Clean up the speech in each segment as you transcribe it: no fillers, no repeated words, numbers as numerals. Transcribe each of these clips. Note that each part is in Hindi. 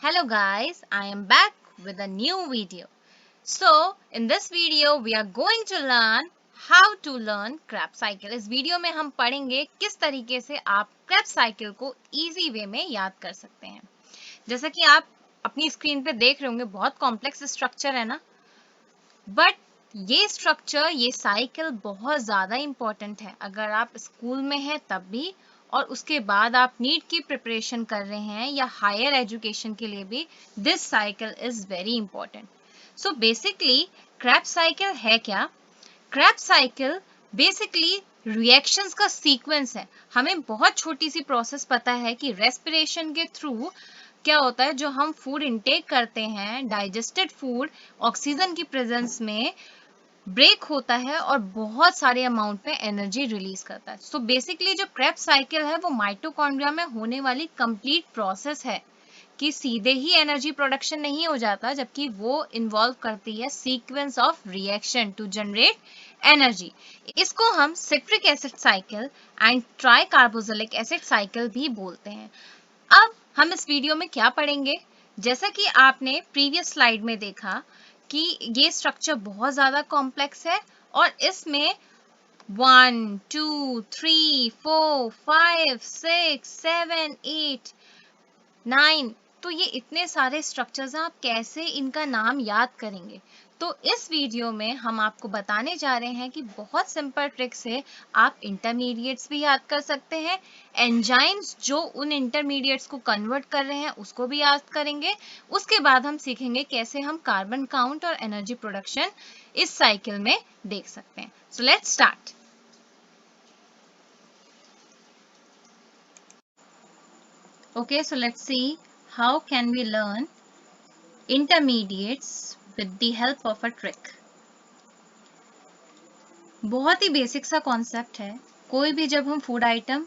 Hello guys, I am back with a new video. So, in this video we are going to learn how to learn Krebs cycle. इस वीडियो में हम पढ़ेंगे किस तरीके से आप Krebs cycle को इजी वे में याद कर सकते हैं। जैसा कि आप अपनी स्क्रीन पे देख रहे होंगे, बहुत कॉम्प्लेक्स स्ट्रक्चर है ना, बट ये स्ट्रक्चर, ये साइकिल बहुत ज़्यादा इम्पॉर्टेंट है। अगर आप स्कूल में हैं तब भी, और उसके बाद आप नीट की प्रिपरेशन कर रहे हैं या हायर एजुकेशन के लिए भी, this cycle is very important. So basically Krebs cycle है क्या? Krebs साइकिल बेसिकली रिएक्शंस का सीक्वेंस है। हमें बहुत छोटी सी प्रोसेस पता है कि रेस्पिरेशन के थ्रू क्या होता है, जो हम फूड इनटेक करते हैं, डाइजेस्टेड फूड ऑक्सीजन की प्रेजेंस में ब्रेक होता है और बहुत सारे अमाउंट में एनर्जी रिलीज करता है। सो बेसिकली जो Krebs साइकिल है वो माइटोकॉन्ड्रिया में होने वाली कंप्लीट प्रोसेस है कि सीधे ही एनर्जी प्रोडक्शन नहीं हो जाता, जबकि वो इन्वॉल्व करती है sequence of reaction to generate energy. इसको हम citric acid cycle and tricarboxylic acid cycle भी बोलते हैं। अब हम इस वीडियो में क्या पढ़ेंगे? जैसा कि आपने प्रीवियस स्लाइड में देखा कि ये स्ट्रक्चर बहुत ज़्यादा कॉम्प्लेक्स है और इसमें 1, 2, 3, 4, 5, 6, 7, 8, 9, तो ये इतने सारे स्ट्रक्चर्स हैं, आप कैसे इनका नाम याद करेंगे? तो इस वीडियो में हम आपको बताने जा रहे हैं कि बहुत सिंपल ट्रिक से आप इंटरमीडिएट्स भी याद कर सकते हैं, एंजाइम्स जो उन इंटरमीडिएट्स को कन्वर्ट कर रहे हैं उसको भी याद करेंगे। उसके बाद हम सीखेंगे कैसे हम कार्बन काउंट और एनर्जी प्रोडक्शन इस साइकिल में देख सकते हैं। So let's start. Okay, so let's see how can we learn intermediates with the help of a trick. बहुत ही बेसिक सा कॉन्सेप्ट है। कोई भी जब हम फूड आइटम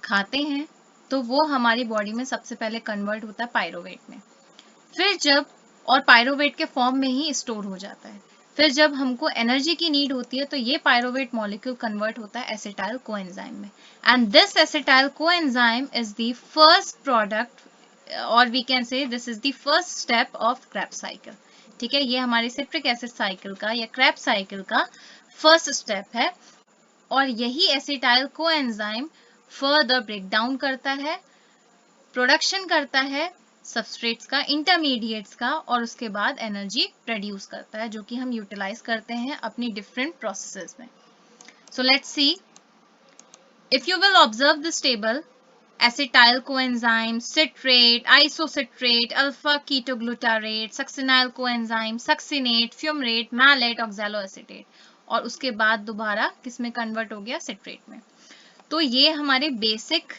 खाते हैं तो वो हमारी बॉडी में सबसे पहले कन्वर्ट होता है पायरोवेट में, फिर जब और पायरोवेट के फॉर्म में ही स्टोर हो जाता है। फिर जब हमको एनर्जी की नीड होती है तो ये पायरोवेट मॉलिक्यूल कन्वर्ट होता है एसिटाइल कोएंजाइम में, and this acetyl coenzyme is the first product, और we can say this is the first step of Krebs cycle. ठीक है, ये हमारी सिट्रिक एसिड साइकिल का या Krebs साइकिल का फर्स्ट स्टेप है, और यही acetyl coenzyme further break down करता है, प्रोडक्शन करता है सबस्ट्रेट्स का, इंटरमीडिएट्स का, और उसके बाद एनर्जी प्रोड्यूस करता है, जो कि हम यूटिलाइज करते हैं अपनी डिफरेंट प्रोसेसेस में। So let's see, if you will observe this table, acetyl coenzyme, citrate, isocitrate, alpha ketoglutarate, succinyl coenzyme, succinate, fumarate, malate, oxaloacetate, और उसके बाद दोबारा किस में कन्वर्ट हो गया? सिट्रेट में। तो ये हमारे बेसिक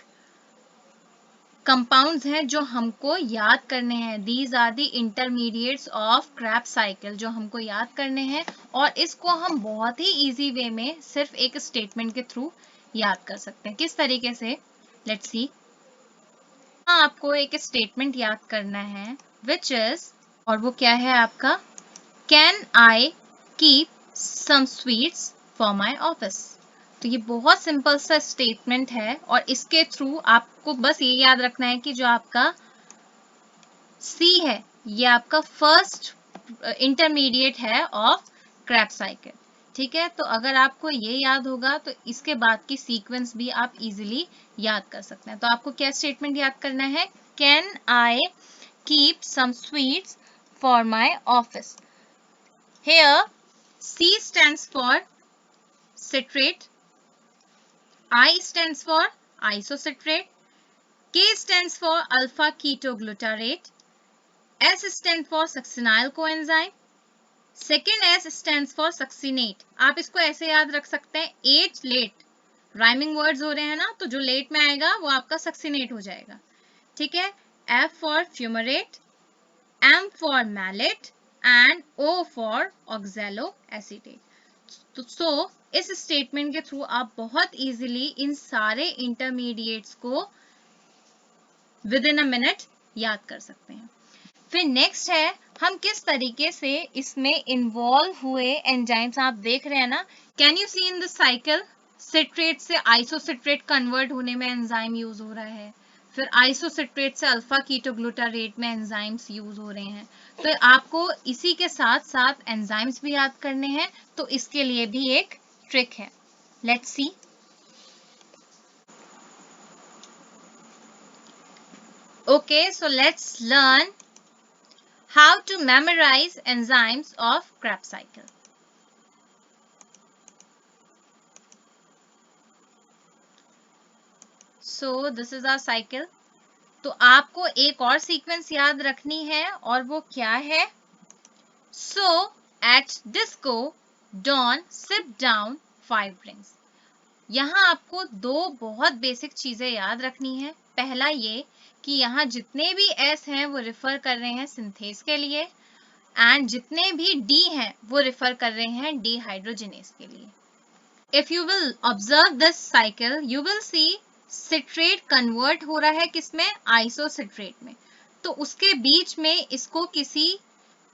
कंपाउंड्स हैं जो हमको याद करने हैं। These are the intermediates of Krebs cycle जो हमको याद करने हैं, और इसको हम बहुत ही इजी वे में सिर्फ एक स्टेटमेंट के थ्रू याद कर सकते हैं। किस तरीके से? Let's see. आपको एक स्टेटमेंट याद करना है विच इज, और वो क्या है आपका? Can I keep some sweets for my office. तो ये बहुत सिंपल सा स्टेटमेंट है, और इसके थ्रू आपको बस ये याद रखना है कि जो आपका सी है ये आपका फर्स्ट इंटरमीडिएट है ऑफ Krebs साइकिल। ठीक है, तो अगर आपको ये याद होगा तो इसके बाद की सीक्वेंस भी आप इजीली याद कर सकते हैं। तो आपको क्या स्टेटमेंट याद करना है? Can I keep some sweets for my office. Here C stands for citrate, I stands for isocitrate, K stands for alpha ketoglutarate, S stands for succinyl coenzyme, second S stands for succinate। आप इसको ऐसे याद रख सकते हैं, 8 लेट राइमिंग वर्ड्स हो रहे हैं ना, तो जो लेट में आएगा वो आपका सक्सिनेट हो जाएगा। ठीक है, F for fumarate, M for malate and O for oxaloacetate। तो इस स्टेटमेंट के थ्रू आप बहुत इजीली इन सारे इंटरमीडिएट्स को विद इन अ मिनट याद कर सकते हैं। फिर नेक्स्ट है हम किस तरीके से इसमें इन्वॉल्व हुए एंजाइम्स, आप देख रहे हैं ना, can you see in the cycle, citrate से आइसोसिट्रेट कन्वर्ट होने में एंजाइम यूज हो रहा है, फिर आइसोसिट्रेट से अल्फा कीटोग्लूटारेट में एंजाइम्स यूज हो रहे हैं। तो आपको इसी के साथ साथ एंजाइम्स भी याद करने हैं, तो इसके लिए भी एक ट्रिक है। Let's see. Okay, so let's learn how to memorize enzymes of Krebs cycle. So this is our cycle. तो आपको एक और सीक्वेंस याद रखनी है और वो क्या है? So at disco, dawn, sip down, 5 rings. यहाँ आपको दो बहुत बेसिक चीजें याद रखनी है। पहला ये कि यहाँ जितने भी S हैं वो रिफर कर रहे हैं सिंथेस के लिए, एंड जितने भी D हैं वो रिफर कर रहे हैं डिहाइड्रोजिनेस के लिए। If you will observe this cycle, you will see citrate convert हो रहा है किसमें? आइसोसिट्रेट में। तो उसके बीच में इसको किसी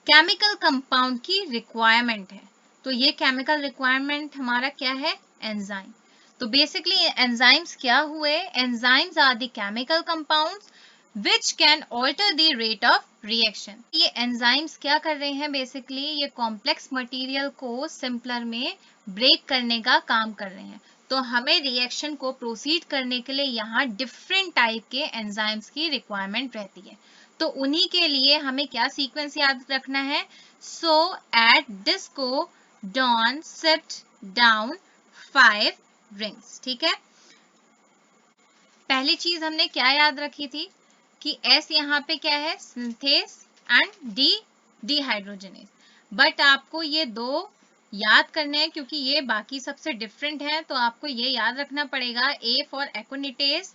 केमिकल कंपाउंड की रिक्वायरमेंट है। तो ये केमिकल रिक्वायरमेंट हमारा क्या है? एंजाइम। तो बेसिकली एंजाइम्स क्या हुए? Enzymes are the chemical compounds which can alter the rate of reaction. ये एंजाइम्स क्या कर रहे हैं? बेसिकली ये कॉम्प्लेक्स मटेरियल को सिंपलर में ब्रेक करने का काम कर रहे हैं। तो हमें रिएक्शन को प्रोसीड करने के लिए यहाँ डिफरेंट टाइप के एंजाइम्स की रिक्वायरमेंट रहती है। तो उन्हीं के लिए हमें क्या सीक्वेंस याद रखना है? So at disco Don sipped down 5 rings. ठीक है, पहली चीज हमने क्या याद रखी थी कि S यहाँ पे क्या है? Synthase and D dehydrogenase. But आपको ये दो याद करने हैं क्योंकि ये बाकी सबसे डिफरेंट है। तो आपको ये याद रखना पड़ेगा A for aconitase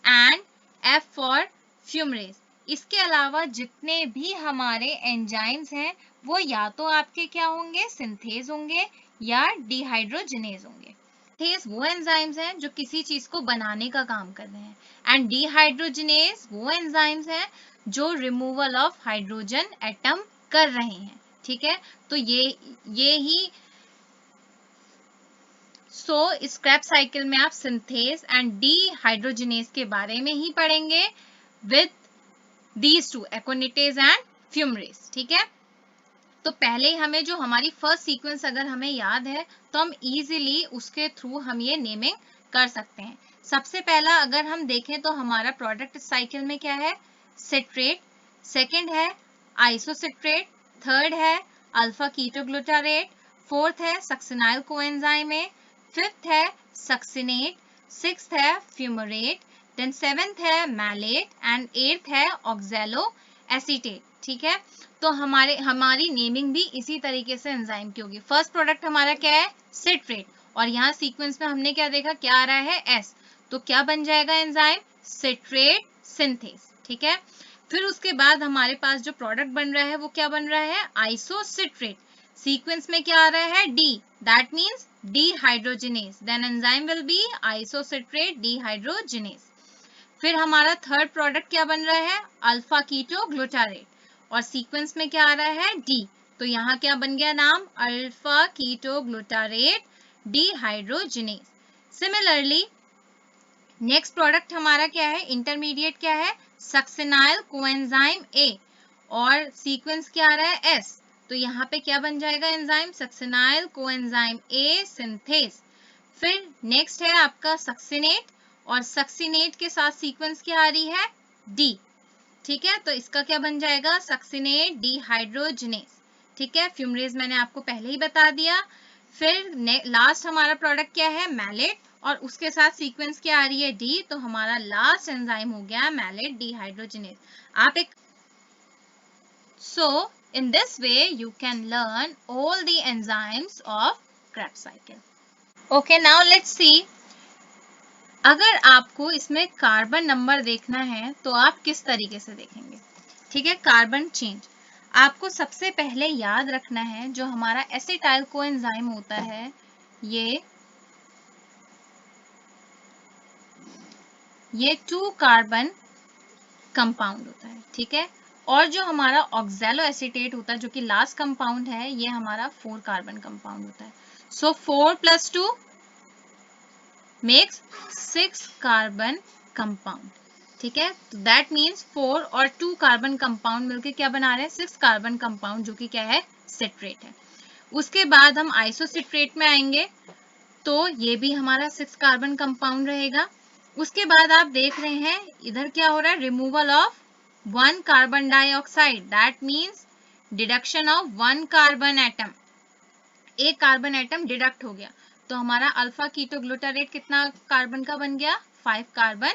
and F for fumarase. इसके अलावा जितने भी हमारे एंजाइम्स हैं वो या तो आपके क्या होंगे? सिंथेस होंगे या डिहाइड्रोजनेस होंगे। सिंथेस वो एंजाइम्स हैं जो किसी चीज को बनाने का काम कर रहे हैं, एंड डिहाइड्रोजनेस वो एंजाइम्स हैं जो रिमूवल ऑफ हाइड्रोजन एटम कर रहे हैं। ठीक है, तो ये ही इस क्रेब्स साइकिल में आप सिंथेस एंड डिहाइड्रोजनेस के बारे में ही पढ़ेंगे with these two, aconitase and fumarase. ठीक है, तो पहले हमें जो हमारी फर्स्ट सीक्वेंस अगर हमें याद है तो हम इजीली उसके थ्रू हम ये नेमिंग कर सकते हैं। सबसे पहला अगर हम देखें तो हमारा प्रोडक्ट साइकिल में क्या है? सिट्रेट, सेकंड है आइसोसिट्रेट, थर्ड है अल्फा कीटोग्लूटारेट, फोर्थ है सक्सिनाइल कोएंजाइम ए, फिफ्थ है सक्सिनेट, सिक्स्थ है फ्यूमरेट, देन सेवेंथ है मैलेट एंड एट्थ है ऑक्सैलो एसीटेट। ठीक है, तो हमारी नेमिंग भी इसी तरीके से एंजाइम की होगी। फर्स्ट प्रोडक्ट हमारा क्या है? सिट्रेट, और यहाँ सीक्वेंस में हमने क्या देखा? क्या आ रहा है? एस, तो क्या बन जाएगा एंजाइम? Citrate synthase. ठीक है, फिर उसके बाद हमारे पास जो प्रोडक्ट बन रहा है वो क्या बन रहा है? आइसोसिट्रेट। सीक्वेंस में क्या आ रहा है? D, that means dehydrogenase, then enzyme will be isocitrate dehydrogenase. फिर हमारा थर्ड प्रोडक्ट क्या बन रहा है? अल्फा कीटो ग्लूटारेट, और सीक्वेंस में क्या आ रहा है? डी, तो यहाँ क्या बन गया नाम? Alpha keto glutarate dehydrogenase. Similarly next product हमारा क्या है? इंटरमीडिएट क्या है? सक्सिनाइल कोएंजाइम ए, और सीक्वेंस क्या आ रहा है? एस, तो यहाँ पे क्या बन जाएगा enzyme? Succinyl coenzyme A synthase. फिर नेक्स्ट है आपका सक्सिनेट, और सक्सिनेट के साथ सीक्वेंस क्या आ रही है? डी। ठीक है, तो इसका क्या बन जाएगा? Succinate dehydrogenase. ठीक है, फ्यूमरेज मैंने आपको पहले ही बता दिया। फिर लास्ट हमारा प्रोडक्ट क्या है? मैलेट, और उसके साथ सीक्वेंस क्या आ रही है? डी, तो हमारा लास्ट एंजाइम हो गया मैलेट डिहाइड्रोजिनेस। आप एक in this way you can learn all the enzymes of Krebs cycle. Okay, now let's see. अगर आपको इसमें कार्बन नंबर देखना है तो आप किस तरीके से देखेंगे? ठीक है, कार्बन चेंज आपको सबसे पहले याद रखना है। जो हमारा एसिटाइल कोएंजाइम होता है ये 2 कार्बन कंपाउंड होता है। ठीक है, और जो हमारा ऑक्सैलो एसीटेट होता है जो कि लास्ट कंपाउंड है, ये हमारा 4 कार्बन कंपाउंड होता है। सो 4 + 2 makes 6 कार्बन कंपाउंड। ठीक है, तो दैट मीन्स 4 और 2 कार्बन कंपाउंड मिलके क्या बना रहे हैं, 6 कार्बन कंपाउंड, जो कि क्या है, सिट्रेट है। उसके बाद हम आइसोसिट्रेट में आएंगे, तो ये भी हमारा 6 कार्बन कंपाउंड रहेगा। उसके बाद आप देख रहे हैं इधर क्या हो रहा है, removal of 1 carbon dioxide, that means deduction of 1 carbon atom, एक कार्बन एटम डिडक्ट हो गया, तो हमारा अल्फा कीटो ग्लूटारेट कितना कार्बन का बन गया, 5 कार्बन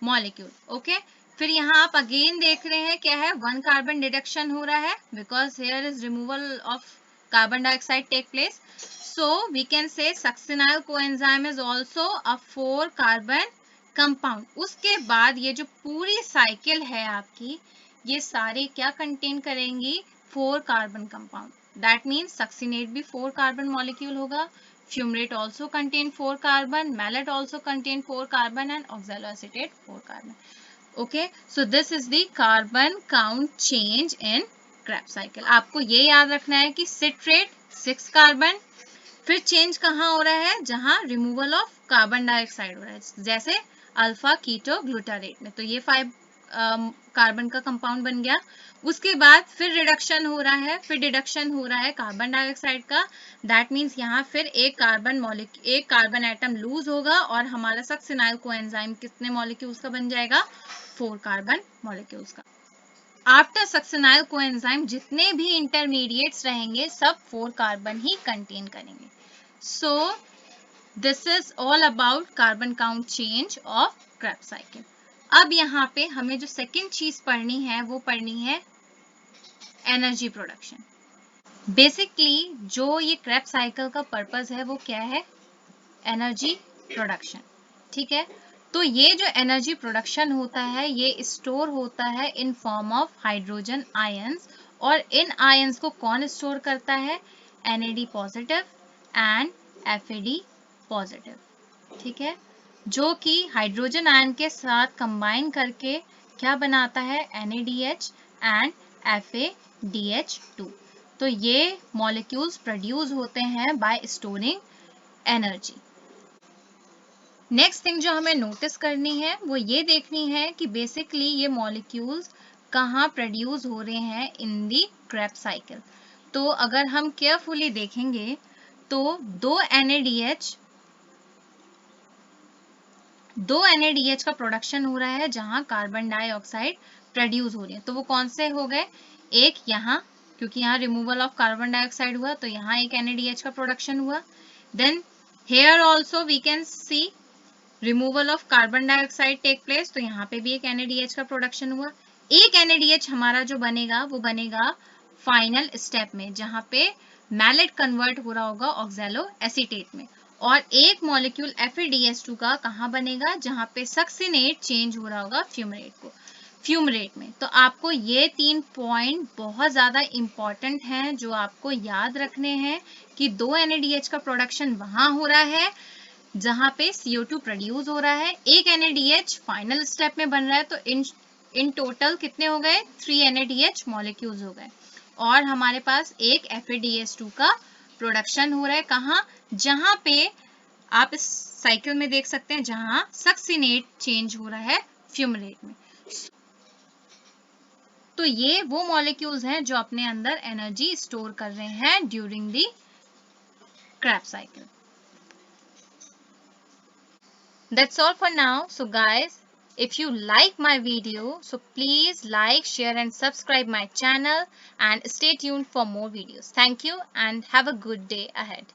मॉलिक्यूल। ओके, फिर यहाँ आप अगेन देख रहे हैं क्या है, 1 कार्बन डिडक्शन हो रहा है, because here is removal of carbon dioxide take place, so we can say succinyl coenzyme is also a 4 carbon compound. उसके बाद ये जो पूरी साइकिल है आपकी, ये सारे क्या कंटेन करेंगी, 4 carbon compound, that means succinate भी 4 कार्बन मॉलिक्यूल होगा, fumarate also contain 4 carbon, malate also contain 4 carbon and oxaloacetate 4 carbon. Okay, so this is the carbon count change in Krebs cycle. आपको ये याद रखना है कि citrate 6 कार्बन, फिर चेंज कहाँ हो रहा है, जहां रिमूवल ऑफ कार्बन डाइऑक्साइड हो रहा है, जैसे अल्फा कीटो ग्लूटारेट में, तो ये 5 कार्बन का कंपाउंड बन गया। उसके बाद फिर रिडक्शन हो रहा है, फिर डिडक्शन हो रहा है कार्बन डाइऑक्साइड का, दैट मीन्स यहाँ फिर एक कार्बन एटम लूज होगा और हमारा सक्सिनाइल कोएंजाइम कितने मॉलिक्यूल्स का बन जाएगा, 4 कार्बन मॉलिक्यूल्स का। आफ्टर सक्सिनाइल कोएंजाइम जितने भी इंटरमीडिएट्स रहेंगे सब 4 कार्बन ही कंटेन करेंगे। So this is all about carbon count change of Krebs cycle. अब यहाँ पे हमें जो सेकेंड चीज पढ़नी है वो पढ़नी है एनर्जी प्रोडक्शन। बेसिकली जो ये Krebs साइकिल का पर्पस है वो क्या है, एनर्जी प्रोडक्शन। ठीक है, तो ये जो एनर्जी प्रोडक्शन होता है ये स्टोर होता है in form of hydrogen ions, और इन आयंस को कौन स्टोर करता है, NAD positive and FAD positive. ठीक है, जो कि हाइड्रोजन आयन के साथ कंबाइन करके क्या बनाता है, NADH एंड FADH2। तो ये मॉलिक्यूल्स प्रोड्यूस होते हैं bye storing energy. Next thing जो हमें नोटिस करनी है वो ये देखनी है कि बेसिकली ये मॉलिक्यूल्स कहाँ प्रोड्यूस हो रहे हैं इन दी Krebs साइकिल। तो अगर हम केयरफुली देखेंगे तो दो NADH का प्रोडक्शन हो रहा है जहां कार्बन डाइऑक्साइड प्रोड्यूस हो रही है, तो वो कौन से हो गए, एक यहाँ, क्योंकि यहाँ रिमूवल ऑफ कार्बन डाइऑक्साइड हुआ तो यहाँ एक NADH का प्रोडक्शन हुआ, then here also we can see removal of carbon dioxide take place, तो यहाँ पे भी एक NADH का प्रोडक्शन हुआ। एक NADH हमारा जो बनेगा वो बनेगा फाइनल स्टेप में, जहाँ पे मैलेट कन्वर्ट हो रहा होगा ऑक्सैलो एसीटेट में, और एक मॉलिक्यूल FADH2 का कहाँ बनेगा, जहाँ पे सक्सिनेट चेंज हो रहा होगा फ्यूमरेट में। तो आपको ये 3 पॉइंट बहुत ज़्यादा इम्पॉर्टेंट हैं जो आपको याद रखने हैं कि दो NADH का प्रोडक्शन वहाँ हो रहा है जहाँ पे CO2 प्रोड्यूस हो रहा है, एक NADH फाइनल स्टेप में बन रहा है, तो इन टोटल कितने हो गए, 3 NADH मॉलिक्यूल्स हो गए, और हमारे पास एक FADH2 का प्रोडक्शन हो रहा है कहाँ, जहाँ पे आप इस साइकिल में देख सकते हैं जहाँ सक्सिनेट चेंज हो रहा है फ्यूमरेट में। तो ये वो मॉलिक्यूल्स हैं जो अपने अंदर एनर्जी स्टोर कर रहे हैं during the Krebs cycle. That's all for now. So guys, if you like my video, so please like, share and subscribe my channel and stay tuned for more videos. Thank you and have a good day ahead.